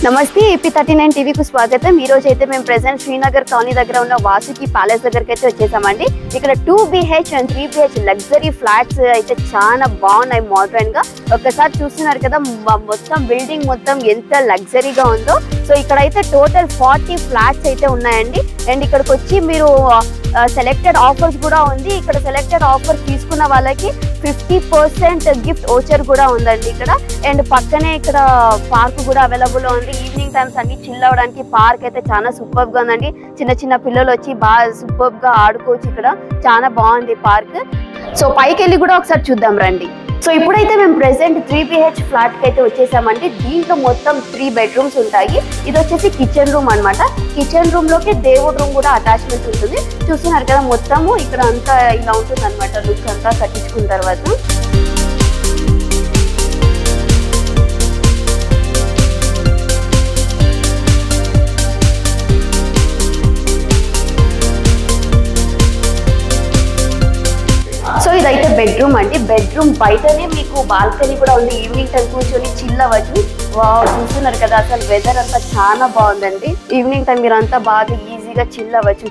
నమస్తే AP39 టీవీకి స్వాగతం। ఈ రోజు అయితే మేము ప్రెజెంట్ శ్రీనగర్ కాలనీ దగ్గర ఉన్న వాసుకి ప్యాలెస్ దగ్గరికి అయితే వచ్చేసామండి। ఇక్కడ 2BH and 3BH luxury flats అయితే చాలా బాగున్నాయి మోడర్న్ గా। ఒకసారి చూస్తున్నారు కదా మొత్తం బిల్డింగ్ మొత్తం ఎంత లగ్జరీగా ఉందో। సో ఇక్కడ అయితే టోటల్ 40 ఫ్లాట్స్ అయితే ఉన్నాయండి। అండ్ ఇక్కడికి వచ్చి మీరు సెలెక్టెడ్ ఆఫర్స్ కూడా ఉంది। ఇక్కడ సెలెక్టెడ్ ఆఫర్ తీసుకున్న వాళ్ళకి 50% గిఫ్ట్ ఓచర్ కూడా ఉందండి ఇక్కడ। అండ్ పక్కనే ఇక్కడ పార్క్ కూడా అవైలబుల్ ఉంది। ఈవినింగ్ టైమ్స్ అన్ని చిల్ అవడానికి పార్క్ అయితే చాలా సూపర్ గా ఉందండి। చిన్న చిన్న పిల్లలు వచ్చి బాగా సూపర్ గా ఆడుకోవచ్చు। ఇక్కడ చాలా బాగుంది పార్క్। సో పైకి వెళ్ళి కూడా ఒకసారి చూద్దాం రండి। సో ఇప్పుడైతే మేము ప్రెసెంట్ 3BH ఫ్లాట్ కి అయితే వచ్చేసామండి। దీంట్లో మొత్తం 3 బెడ్రూమ్స్ ఉంటాయి। ఇది వచ్చేసి కిచెన్ రూమ్ అన్నమాట। కిచెన్ రూమ్ లోకి దేవుడి రూమ్ కూడా అటాచ్మెంట్ ఉంటుంది। చూస్తున్నారు కదా మొత్తము ఇక్కడ అంతా ఇలా ఉంటుంది అన్నమాట। లుక్ అంతా కట్టించుకున్న తర్వాత సో ఇదైతే బెడ్రూమ్ అండి। బెడ్రూమ్ బయటనే మీకు బాల్కనీ కూడా ఉంది। ఈవినింగ్ టైం కూర్చొని చిల్ అవ్వచ్చు। వావ్ చూస్తున్నారు కదా అసలు వెదర్ అంతా చాలా బాగుందండి। ఈవినింగ్ టైం మీరు అంతా బాగా ఈజీగా చిల్ అవ్వచ్చు।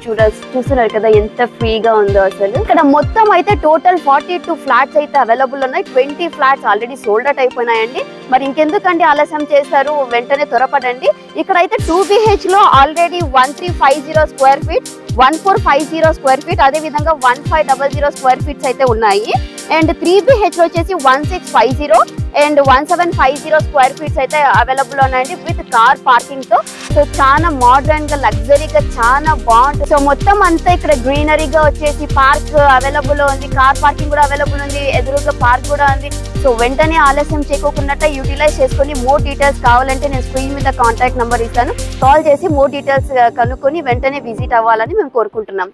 చూస్తున్నారు కదా ఎంత ఫ్రీగా ఉందో అసలు। ఇక్కడ మొత్తం అయితే టోటల్ 42 ఫ్లాట్స్ అయితే అవైలబుల్ ఉన్నాయి। 20 ఫ్లాట్స్ ఆల్రెడీ సోల్డ్ అవుట్ అయిపోయినాయండి। మరి ఇంకెందుకండి ఆలస్యం చేస్తారు, వెంటనే త్వరపడండి। ఇక్కడైతే 2BH లో already 1350 square feet, 1450 square feet, అదే విధంగా 1500 స్క్వేర్ ఫీట్స్ అయితే ఉన్నాయి। అండ్ 3BH వచ్చేసి 1650 అండ్ 1750 స్క్వేర్ ఫీట్స్ అయితే అవైలబుల్ ఉన్నాయండి విత్ కార్ పార్కింగ్ తో। సో చాలా మోడర్న్ గా లగ్జరీగా చాలా బాగుంటుంది। సో మొత్తం అంతా ఇక్కడ గ్రీనరీగా వచ్చేసి పార్క్ అవైలబుల్ ఉంది, కార్ పార్కింగ్ కూడా అవైలబుల్ ఉంది, ఎదురుగా పార్క్ కూడా ఉంది। సో వెంటనే ఆలస్యం చేయకుండా యూటిలైజ్ చేసుకొని మోర్ డీటెయిల్స్ కావాలంటే నేను స్క్రీన్ మీద కాంటాక్ట్ నెంబర్ ఇస్తాను, కాల్ చేసి మోర్ డీటెయిల్స్ కనుక్కొని వెంటనే విజిట్ అవ్వాలని మేము కోరుకుంటున్నాం।